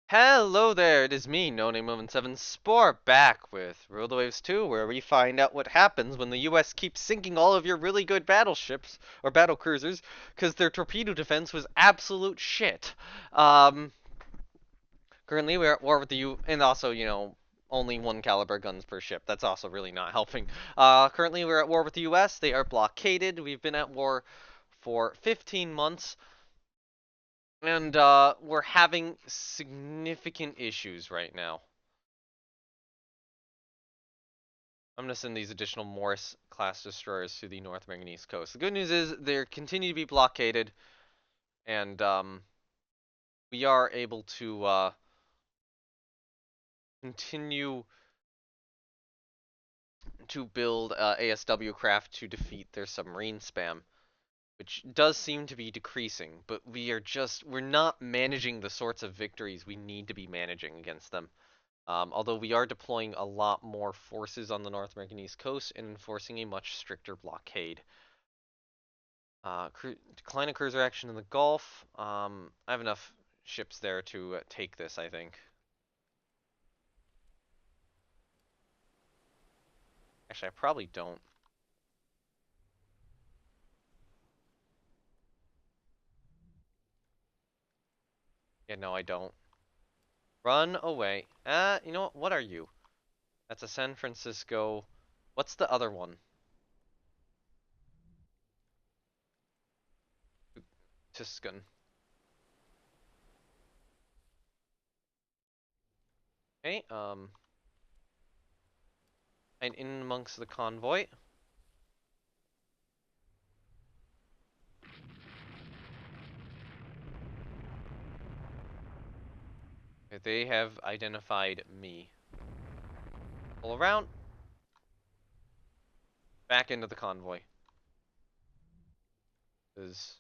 Hello there, it is me, No Name Moment 7 Spore, back with Rule the Waves 2, where we find out what happens when the US keeps sinking all of your really good battleships, or battle cruisers, because their torpedo defense was absolute shit. Um, Currently we're at war with the and also, only one caliber guns per ship. That's also really not helping. Currently we're at war with the US, they are blockaded, we've been at war for 15 months. And we're having significant issues right now. I'm going to send these additional Morris-class destroyers to the North American East Coast. The good news is they continue to be blockaded, and we are able to continue to build ASW craft to defeat their submarine spam, which does seem to be decreasing, but we're not managing the sorts of victories we need to be managing against them. Although we are deploying a lot more forces on the North American East Coast and enforcing a much stricter blockade. Decline of cruiser action in the Gulf. I have enough ships there to take this, I think. Actually, I probably don't. Yeah, no, I don't. Run away. You know what? What are you? That's a San Francisco. What's the other one? Tuscan. Okay, and in amongst the convoy. They have identified me. Pull around. Back into the convoy. Is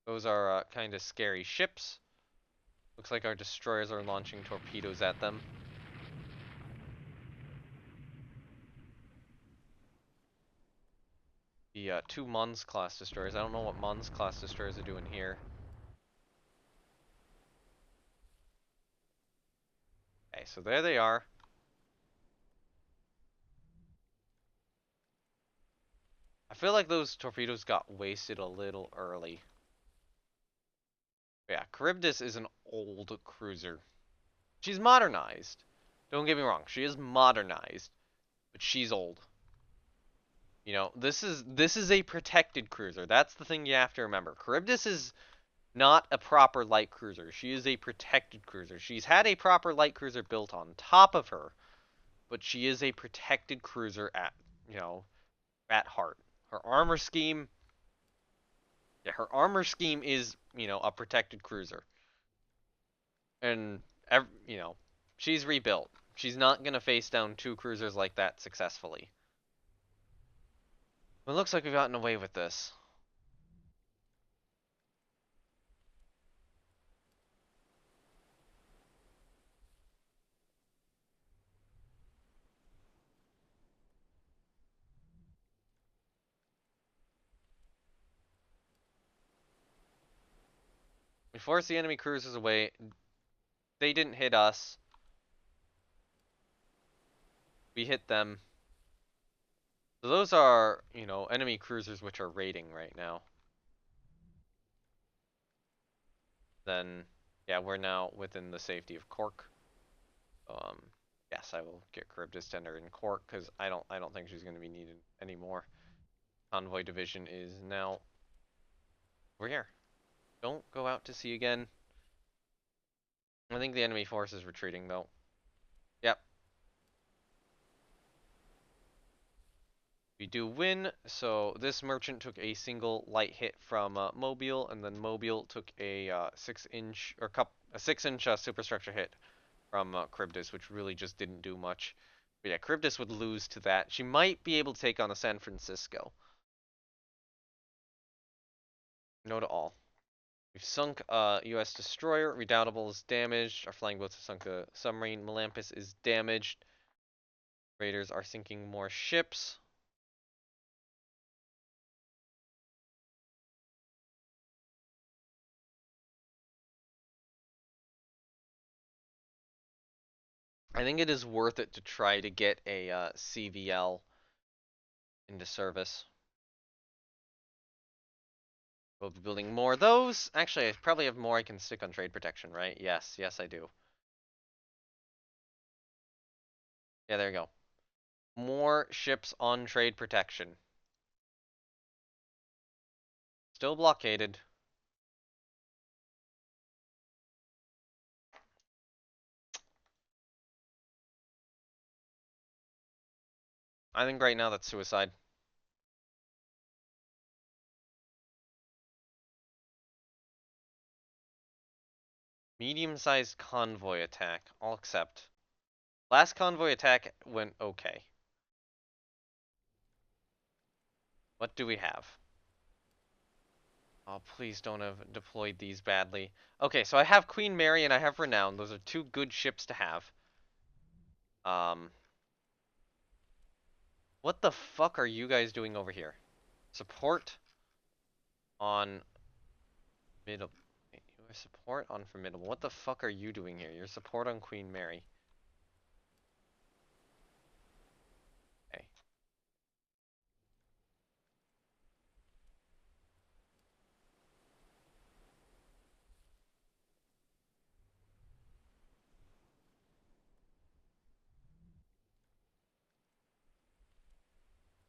Those are kind of scary ships. Looks like our destroyers are launching torpedoes at them. The two Mons class destroyers. I don't know what Mons class destroyers are doing here. Okay, so there they are. I feel like those torpedoes got wasted a little early. But yeah, Charybdis is an old cruiser. She's modernized. Don't get me wrong, she is modernized, but she's old. You know, this is a protected cruiser. That's the thing you have to remember. Charybdis is not a proper light cruiser. She is a protected cruiser. She's had a proper light cruiser built on top of her, but she is a protected cruiser at heart. Her armor scheme, yeah, her armor scheme is, a protected cruiser. And she's rebuilt. She's not going to face down two cruisers like that successfully. It looks like we've gotten away with this. We forced the enemy cruisers away. They didn't hit us. We hit them. So those are, enemy cruisers which are raiding right now. Then, yeah, we're now within the safety of Cork. Um, yes, I will get Charybdis tender in Cork because I don't think she's going to be needed anymore. Convoy division is now over here. Don't go out to sea again. I think the enemy force is retreating though. Yep. We do win, so this merchant took a single light hit from Mobile, and then Mobile took a 6-inch or a 6-inch superstructure hit from Charybdis, which really just didn't do much. But yeah, Charybdis would lose to that. She might be able to take on a San Francisco. No to all. We've sunk a U.S. destroyer. Redoubtable is damaged. Our flying boats have sunk a submarine. Melampus is damaged. Raiders are sinking more ships. I think it is worth it to try to get a CVL into service. We'll be building more of those. Actually, I probably have more I can stick on trade protection, right? Yes, yes I do. Yeah, there you go. More ships on trade protection. Still blockaded. I think right now that's suicide. Medium-sized convoy attack. I'll accept. Last convoy attack went okay. What do we have? Oh, please don't have deployed these badly. Okay, so I have Queen Mary and I have Renown. Those are two good ships to have. What the fuck are you guys doing over here? Support on middle. Wait, you are support on formidable. What the fuck are you doing here? You're support on Queen Mary. Okay.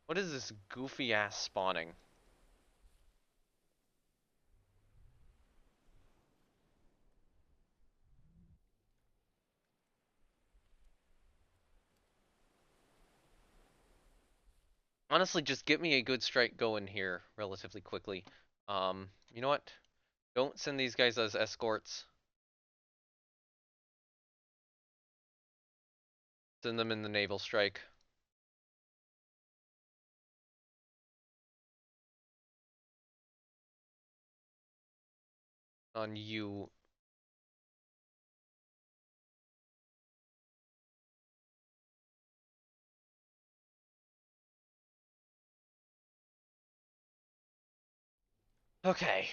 What is this goofy ass spawning? Honestly, just get me a good strike going here relatively quickly. You know what? Don't send these guys as escorts. Send them in the naval strike. On you. Okay.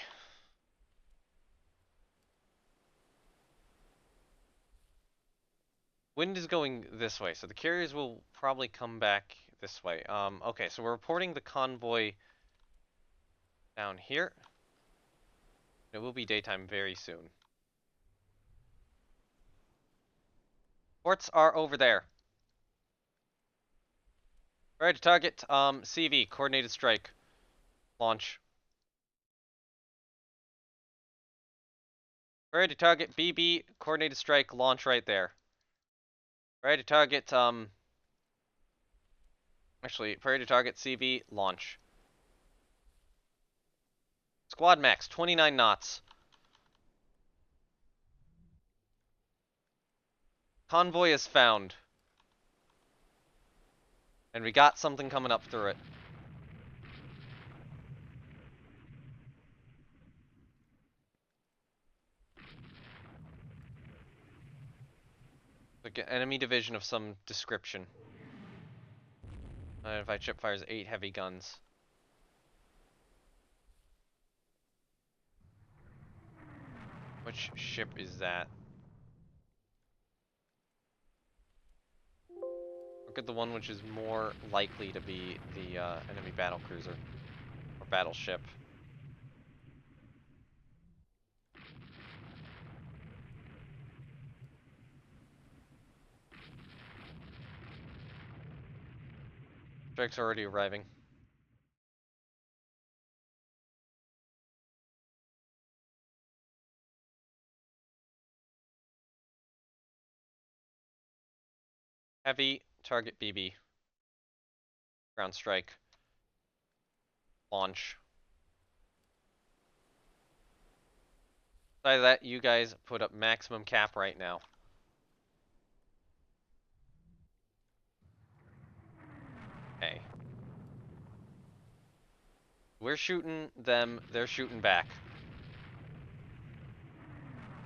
Wind is going this way, so the carriers will probably come back this way. Okay, so we're reporting the convoy down here. It will be daytime very soon. Ports are over there. Alright, target, CV, coordinated strike. Launch. Alright, target, BB, coordinated strike, launch right there. Alright, target, actually, priority target, CV, launch. Squad max, 29 knots. Convoy is found. And we got something coming up through it. Like an enemy division of some description. Identified ship fires 8 heavy guns. Which ship is that? Look at the one which is more likely to be the enemy battle cruiser or battleship. Strike's already arriving. Heavy, target BB. Ground strike. Launch. Besides that, you guys put up maximum cap right now. Okay. We're shooting them, they're shooting back.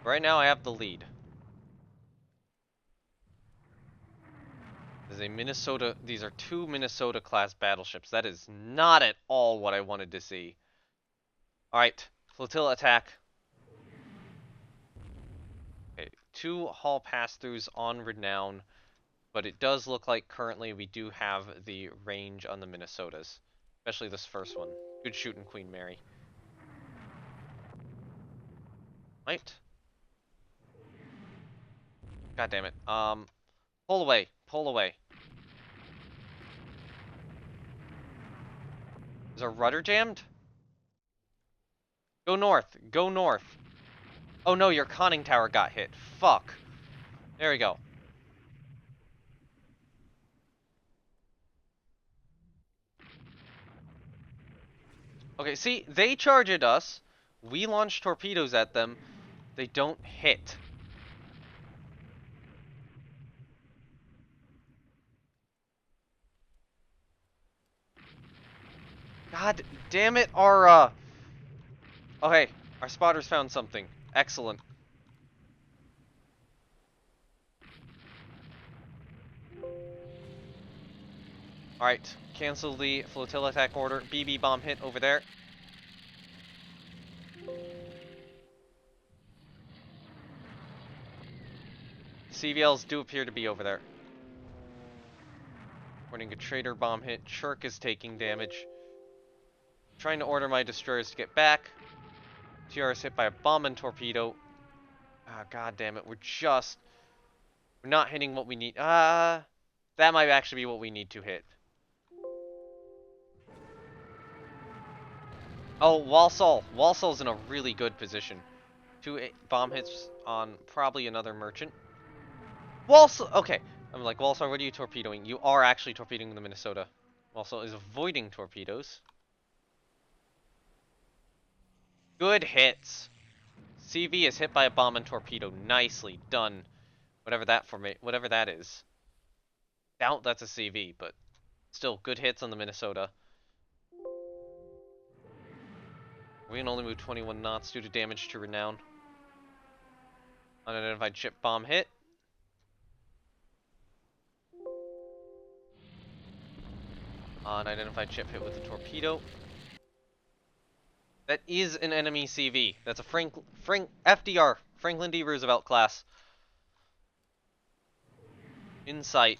Right now I have the lead. This is a Minnesota, these are two Minnesota class battleships. That is not at all what I wanted to see. Alright, flotilla attack. Okay, 2 hull pass-throughs on Renown. But it does look like currently we do have the range on the Minnesotas. Especially this first one. Good shooting, Queen Mary. Right? God damn it. Pull away. Pull away. Is our rudder jammed? Go north. Go north. Oh no, your conning tower got hit. Fuck. There we go. Okay, see, they charge at us. We launch torpedoes at them. They don't hit. God damn it, our, okay, our spotters found something. Excellent. Alright, cancel the flotilla attack order. BB bomb hit over there. CVLs do appear to be over there. Warning, a trader bomb hit. Chirk is taking damage. Trying to order my destroyers to get back. TR is hit by a bomb and torpedo. Ah, god damn it. We're not hitting what we need. That might actually be what we need to hit. Oh, Walsall. Walsall's in a really good position. 2 bomb hits on probably another merchant. Walsall, okay. I'm like, Walsall, what are you torpedoing? You are actually torpedoing the Minnesota. Walsall is avoiding torpedoes. Good hits. CV is hit by a bomb and torpedo. Nicely done. Whatever that is. Doubt that's a CV, but still good hits on the Minnesota. We can only move 21 knots due to damage to Renown. Unidentified ship bomb hit. Unidentified ship hit with a torpedo. That is an enemy CV. That's a FDR, Franklin D. Roosevelt class. In sight.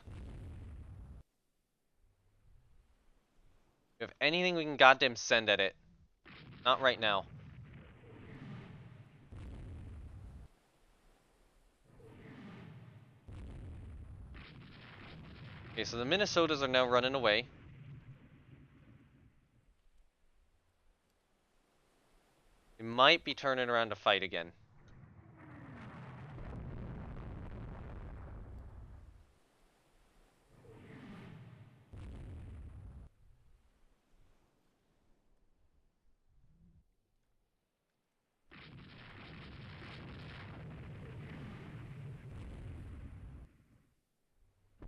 If anything, we can goddamn send at it. Not right now. Okay, so the Minnesotas are now running away. They might be turning around to fight again.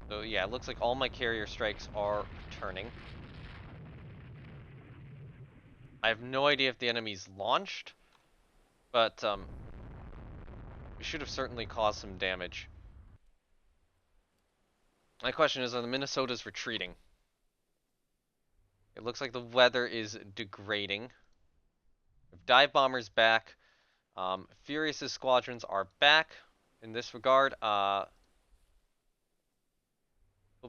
So yeah, it looks like all my carrier strikes are returning. I have no idea if the enemy's launched, but we should have certainly caused some damage. My question is, are the Minnesotas retreating? It looks like the weather is degrading. Dive bombers back. Furious's squadrons are back in this regard. We'll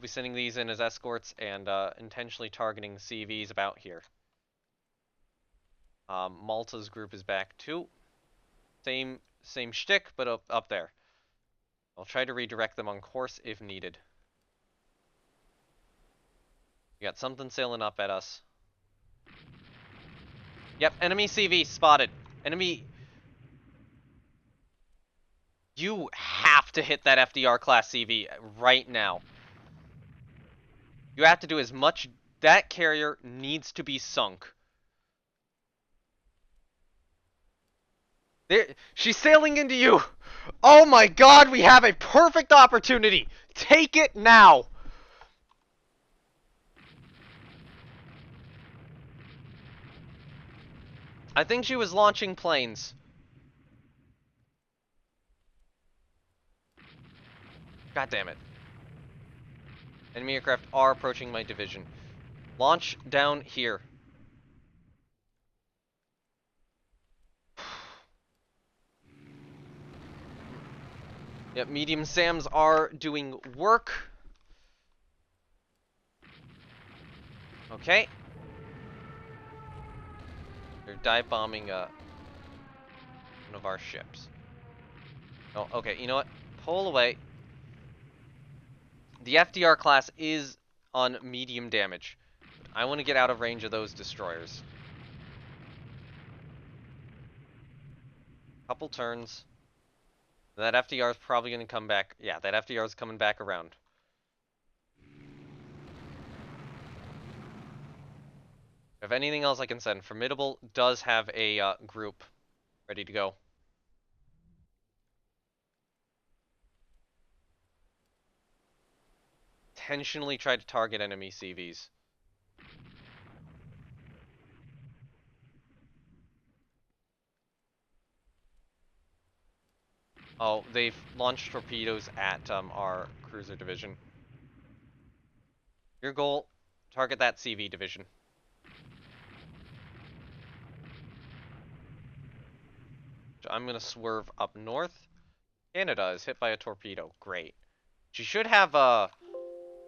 be sending these in as escorts and intentionally targeting CVs about here. Malta's group is back too. Same shtick, but up there. I'll try to redirect them on course if needed. We got something sailing up at us. Yep, enemy CV spotted. Enemy. You have to hit that FDR class CV right now. You have to do as much. That carrier needs to be sunk. There, she's sailing into you. Oh my god, we have a perfect opportunity. Take it now. I think she was launching planes. God damn it. Enemy aircraft are approaching my division. Launch down here. Yep, medium SAMs are doing work. Okay. They're dive bombing one of our ships. Oh, okay. You know what? Pull away. The FDR class is on medium damage. I want to get out of range of those destroyers. Couple turns. That FDR is probably going to come back. Yeah, that FDR is coming back around. If anything else I can send, Formidable does have a group ready to go. Intentionally try to target enemy CVs. Oh, they've launched torpedoes at our cruiser division. Your goal, target that CV division. I'm going to swerve up north. Canada is hit by a torpedo. Great. She should have,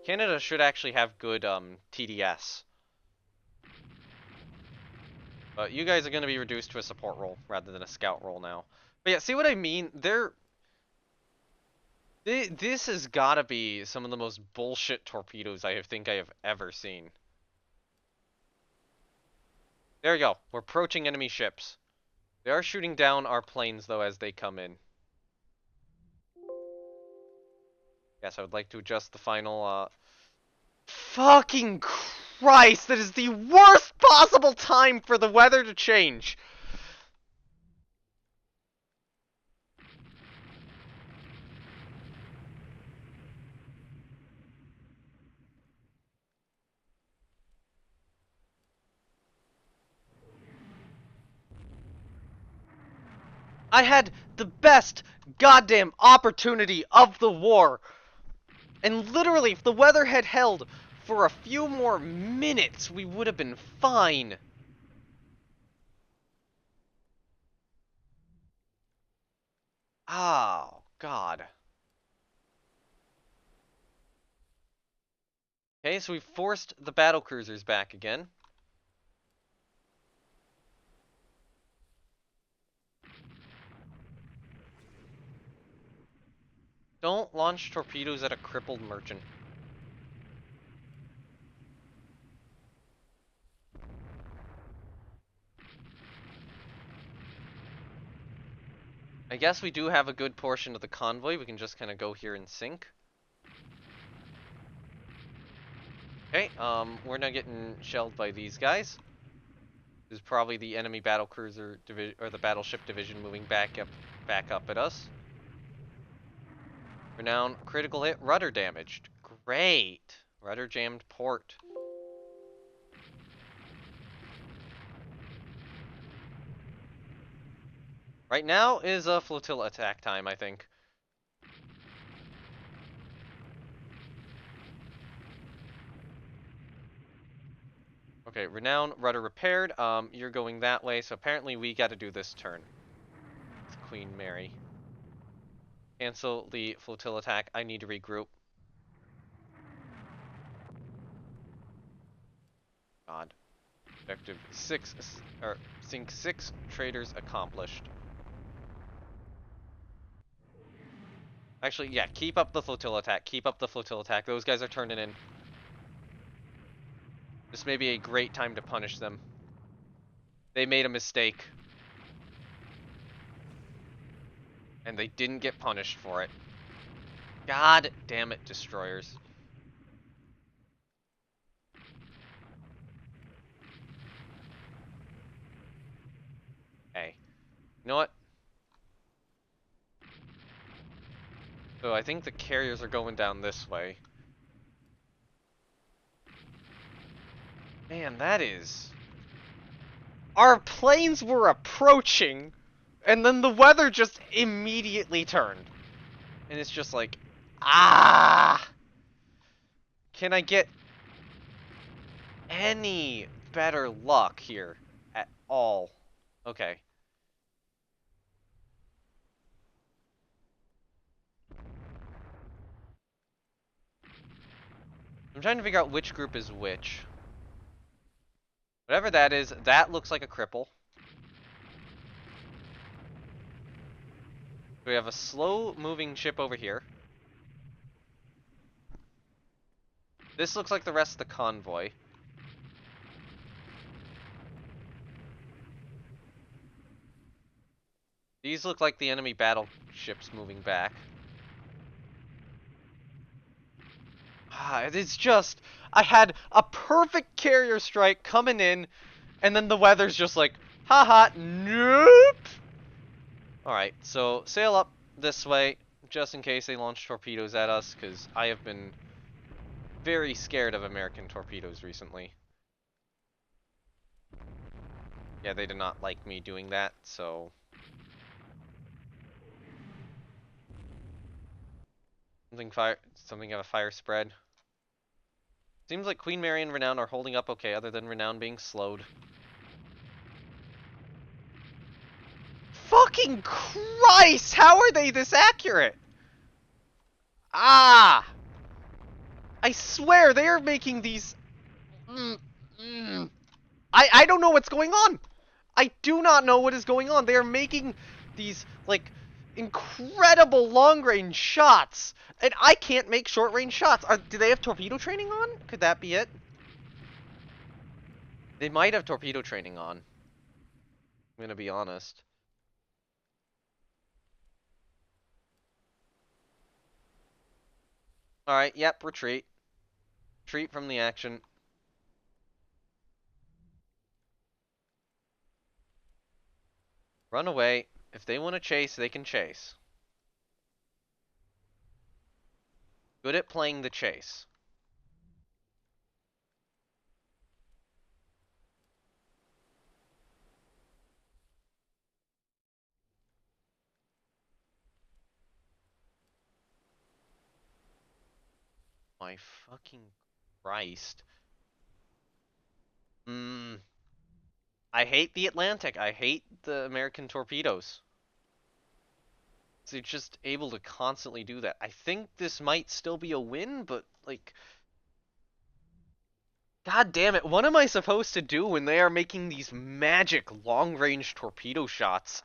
Canada should actually have good, TDS. But you guys are going to be reduced to a support role rather than a scout role now. But yeah, see what I mean? This has got to be some of the most bullshit torpedoes I think I have ever seen. There you go. We're approaching enemy ships. They are shooting down our planes, though, as they come in. Yes, I would like to adjust the final, Fucking Christ! That is the worst possible time for the weather to change! I had the best goddamn opportunity of the war! And literally, if the weather had held for a few more minutes, we would have been fine. Oh, God. Okay, so we forced the battle cruisers back again. Don't launch torpedoes at a crippled merchant. I guess we do have a good portion of the convoy. We can just kind of go here and sink. Okay, we're now getting shelled by these guys. This is probably the enemy battle cruiser division or the battleship division moving back up at us. Renown critical hit, rudder damaged. Great. Rudder jammed port. Right now is a flotilla attack time, I think. Okay, Renown, rudder repaired. You're going that way, so apparently we got to do this turn. It's Queen Mary. Cancel the flotilla attack. I need to regroup. God. Objective 6, or sink 6 traders accomplished. Actually, yeah, keep up the flotilla attack. Keep up the flotilla attack. Those guys are turning in. This may be a great time to punish them. They made a mistake. And they didn't get punished for it. God damn it, destroyers. Hey. You know what? So I think the carriers are going down this way. Man, that is... Our planes were approaching, and then the weather just immediately turned. And it's just like, ah! Can I get any better luck here at all? Okay. I'm trying to figure out which group is which. Whatever that is, that looks like a cripple. We have a slow-moving ship over here. This looks like the rest of the convoy. These look like the enemy battleships moving back. It's just, I had a perfect carrier strike coming in, and then the weather's just like, haha, nope! Alright, so sail up this way, just in case they launch torpedoes at us, because I have been very scared of American torpedoes recently. Yeah, they did not like me doing that, so... Something of a fire spread. Seems like Queen Mary and Renown are holding up okay, other than Renown being slowed. Fucking Christ! How are they this accurate? Ah! I swear they are making these... I don't know what's going on! I do not know what is going on. They are making these, like, incredible long-range shots, and I can't make short-range shots. Do they have torpedo training on? Could that be it? They might have torpedo training on. I'm gonna be honest. Alright, yep, retreat. Retreat from the action. Run away. If they want to chase, they can chase. Good at playing the chase. My fucking Christ. I hate the Atlantic. I hate the American torpedoes. They're just able to constantly do that. I think this might still be a win, but, like... God damn it, what am I supposed to do when they are making these magic long-range torpedo shots?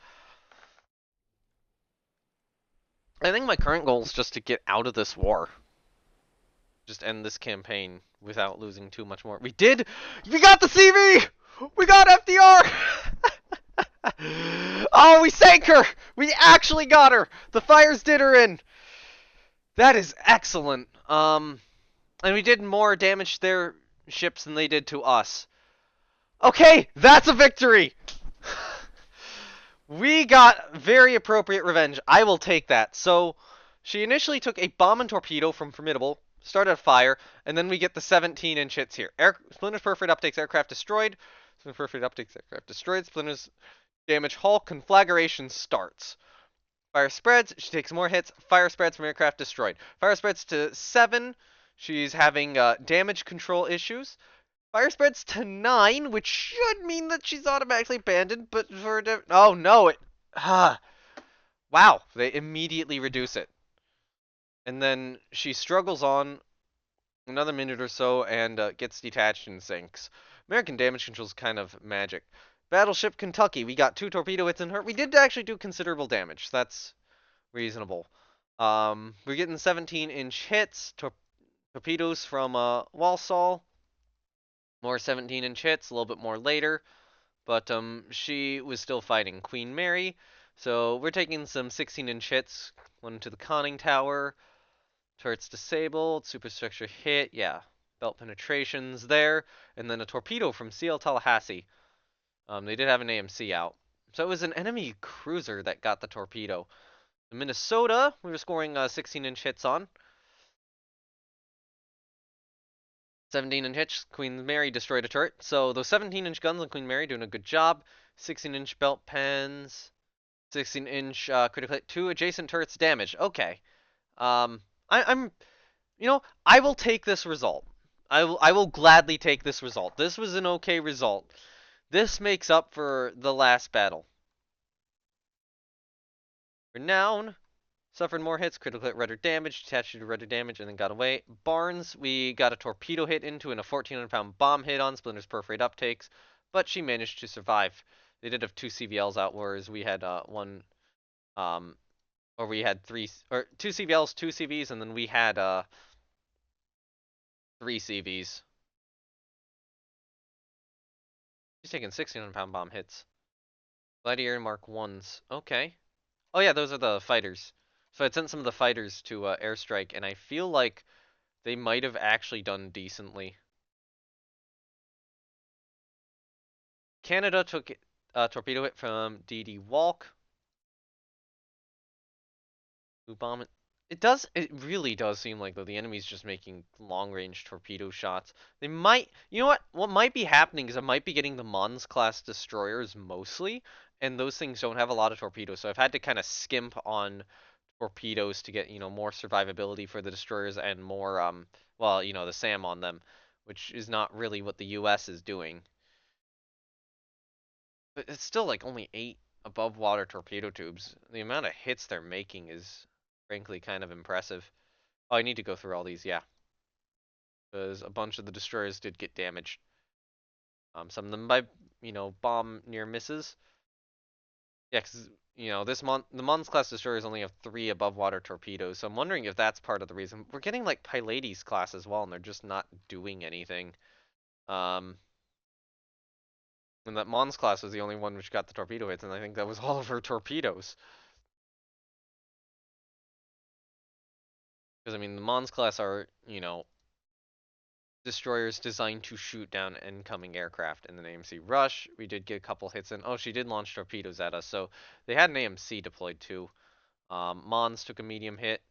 I think my current goal is just to get out of this war. Just end this campaign without losing too much more. We did! We got the CV! We got FDR! Oh, we sank her! We actually got her! The fires did her in! That is excellent. And we did more damage to their ships than they did to us. Okay, that's a victory! We got very appropriate revenge. I will take that. So, she initially took a bomb and torpedo from Formidable, started a fire, and then we get the 17-inch hits here. Splinters perforate uptakes aircraft destroyed. Splinters perforate uptakes aircraft destroyed. Splinters damage hull. Conflagration starts. Fire spreads. She takes more hits. Fire spreads from aircraft destroyed. Fire spreads to 7. She's having damage control issues. Fire spreads to 9, which should mean that she's automatically abandoned, but for... Oh, no, wow, they immediately reduce it. And then she struggles on another minute or so and gets detached and sinks. American damage control is kind of magic. Battleship Kentucky, we got 2 torpedo hits in her. We did actually do considerable damage. That's reasonable. We're getting 17-inch hits. Torpedoes from Walsall. More 17-inch hits, a little bit more later. But she was still fighting Queen Mary. So we're taking some 16-inch hits. One to the conning tower. Turrets disabled. Superstructure hit. Yeah. Belt penetrations there. And then a torpedo from CL Tallahassee. They did have an AMC out. So it was an enemy cruiser that got the torpedo. The Minnesota, we were scoring 16-inch hits on. 17-inch hits, Queen Mary destroyed a turret. So those 17-inch guns on Queen Mary doing a good job. 16-inch belt pens. 16-inch critical hit. 2 adjacent turrets damaged. Okay. I'm, I will take this result. I will gladly take this result. This was an okay result. This makes up for the last battle. Renown suffered more hits, critical hit, rudder damage, detached to rudder damage, and then got away. Barnes, we got a torpedo hit into and a 1,400-pound bomb hit on. Splinter's perforate uptakes, but she managed to survive. They did have 2 CVLs out, whereas we had one, or we had 2 CVLs, 2 CVs, and then we had 3 CVs. She's taking 1,600-pound bomb hits. Gladiator Mark 1s. Okay. Oh yeah, those are the fighters. So I sent some of the fighters to airstrike, and I feel like they might have actually done decently. Canada took a torpedo hit from DD Walk. Who bomb it? It really does seem like though the enemy's just making long-range torpedo shots. They might, you know what might be happening is I might be getting the Mons class destroyers mostly, and those things don't have a lot of torpedoes, so I've had to kind of skimp on torpedoes to get, more survivability for the destroyers and more, well, the SAM on them, which is not really what the US is doing. But it's still like only 8 above water torpedo tubes. The amount of hits they're making is frankly kind of impressive. Oh, I need to go through all these, yeah. Because a bunch of the destroyers did get damaged. Some of them by, bomb near misses. Yeah, because, the Mons class destroyers only have 3 above water torpedoes, so I'm wondering if that's part of the reason. We're getting like Pylades class as well, and they're just not doing anything. And that Mons class was the only one which got the torpedo hits, and I think that was all of her torpedoes. Because, I mean, the Mons class are, destroyers designed to shoot down incoming aircraft. In the AMC Rush, we did get a couple hits in. Oh, she did launch torpedoes at us, so they had an AMC deployed too. Mons took a medium hit,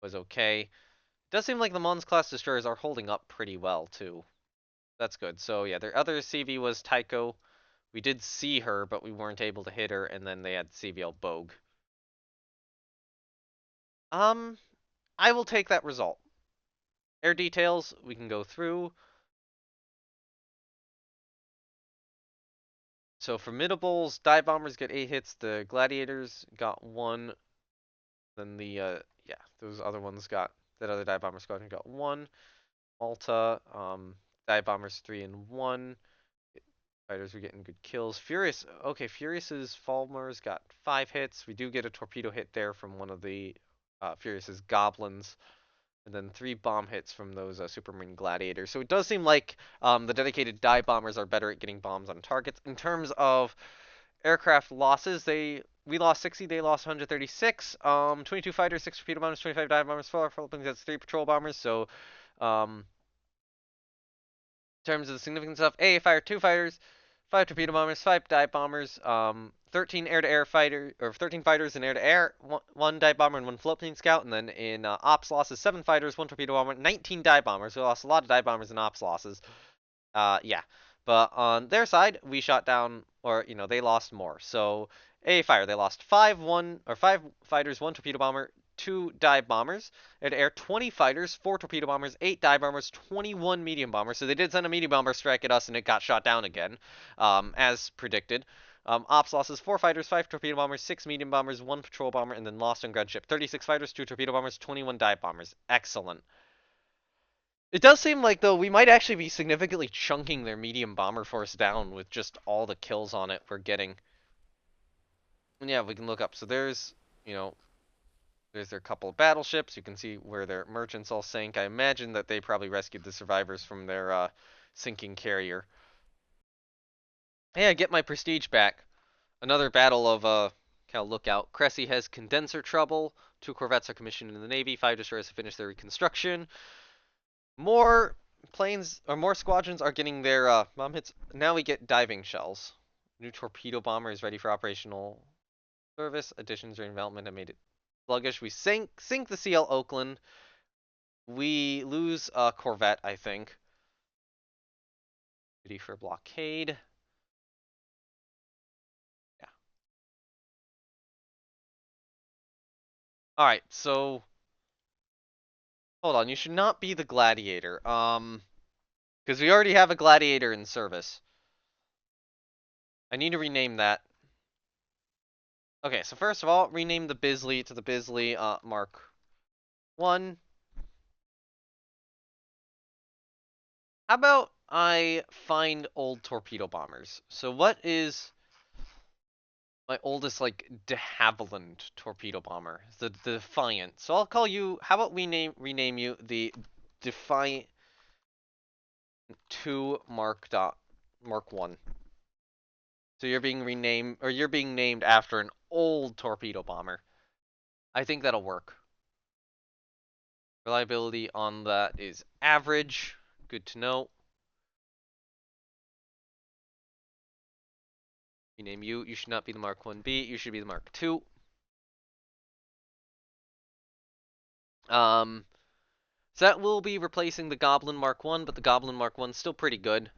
was okay. It does seem like the Mons class destroyers are holding up pretty well too. That's good. So yeah, their other CV was Tycho. We did see her, but we weren't able to hit her, and then they had CVL Bogue. I will take that result. Air details, we can go through. So Formidables, dive bombers get 8 hits. The gladiators got 1. Then the yeah, those other ones got that other dive bomber squadron got 1. Malta, dive bombers 3 and 1. Fighters were getting good kills. Furious, okay, Furious's Falmers got 5 hits. We do get a torpedo hit there from one of the Furious's goblins. And then 3 bomb hits from those Supermarine Gladiators. So it does seem like the dedicated dive bombers are better at getting bombs on targets. In terms of aircraft losses, we lost 60, they lost 136. 22 fighters, 6 torpedo bombers, 25 dive bombers, 4 Philippines, that's 3 patrol bombers. So in terms of the significant stuff, A fired 2 fighters, 5 torpedo bombers, 5 dive bombers, 13 air-to-air fighters, or 13 fighters in air-to-air, 1 dive bomber and 1 floatplane scout, and then in ops losses, 7 fighters, 1 torpedo bomber, 19 dive bombers. We lost a lot of dive bombers in ops losses. Yeah. But on their side, we shot down, or, they lost more. So, A fire, they lost 5 fighters, 1 torpedo bomber, 2 dive bombers. Air 20 fighters, 4 torpedo bombers, 8 dive bombers, 21 medium bombers. So they did send a medium bomber strike at us, and it got shot down again, as predicted. Ops losses, 4 fighters, 5 torpedo bombers, 6 medium bombers, 1 patrol bomber, and then lost on ground ship. 36 fighters, 2 torpedo bombers, 21 dive bombers. Excellent. It does seem like, though, we might actually be significantly chunking their medium bomber force down with just all the kills on it we're getting. And yeah, we can look up. So there's, there's their couple of battleships. You can see where their merchants all sank. I imagine that they probably rescued the survivors from their sinking carrier. Hey, I get my prestige back. Another battle of Cal Lookout. Cressy has condenser trouble. 2 corvettes are commissioned in the Navy. 5 destroyers have finished their reconstruction. More planes, or more squadrons are getting their bomb hits. Now we get diving shells. New torpedo bomber is ready for operational service. Additions during development have made it sluggish. We sink the CL Oakland. We lose a corvette, I think. Ready for blockade. Yeah. Alright, so hold on, you should not be the gladiator. Because we already have a gladiator in service. I need to rename that. Okay, so first of all, rename the Bisley to the Bisley Mark 1. How about I find old torpedo bombers? So what is my oldest, like, de Havilland torpedo bomber? The Defiant. So I'll call you, how about we rename you the Defiant 2 Mark 1. So you're being renamed, or you're being named after an old torpedo bomber. I think that'll work. Reliability on that is average. Good to know. Rename you. You should not be the Mark 1B. You should be the Mark 2. So that will be replacing the Goblin Mark 1, but the Goblin Mark 1 is still pretty good.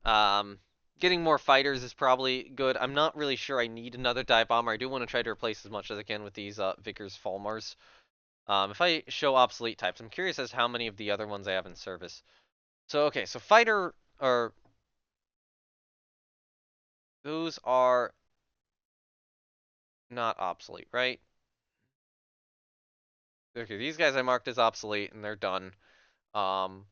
Um, Getting more fighters is probably good. I'm not really sure I need another dive bomber. I do want to try to replace as much as I can with these Vickers Falmars. If I show obsolete types, I'm curious as to how many of the other ones I have in service. So, okay, so fighter, or those are not obsolete, right? Okay, these guys I marked as obsolete, and they're done. Um,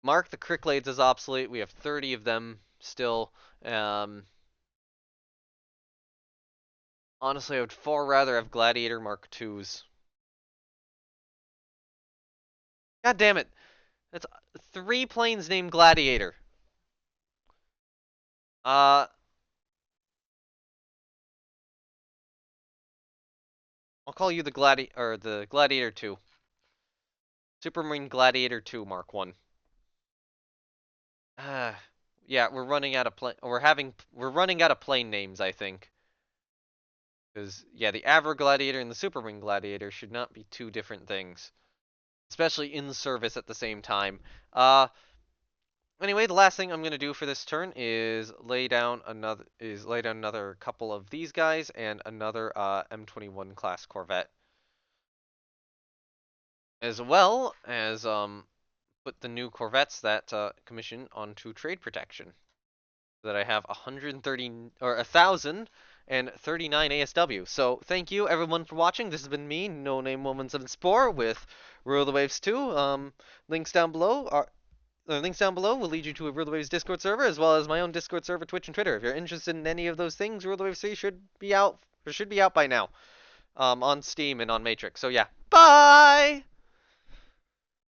Mark the Cricklades as obsolete. We have 30 of them still. Um, Honestly, I would far rather have Gladiator Mark 2s. God damn it. That's 3 planes named Gladiator. Uh, I'll call you the Gladiator 2. Supermarine Gladiator 2 Mark 1. Yeah, we're running out of we're running out of plane names, I think. Because yeah, the Avro Gladiator and the Supermarine Gladiator should not be two different things, especially in service at the same time. Uh, Anyway, the last thing I'm gonna do for this turn is lay down another couple of these guys and another M21 class Corvette, as well as put the new Corvettes that commission onto trade protection, so that I have 130 or 1,039 ASW. So thank you everyone for watching. This has been me, No Name Moments of Spore, with Rule of the Waves 2. Links down below are The links down below will lead you to a Rule the Waves Discord server, as well as my own Discord server, Twitch, and Twitter. If you're interested in any of those things, Rule the Waves 3 should be out by now, on Steam and on Matrix. So yeah, bye!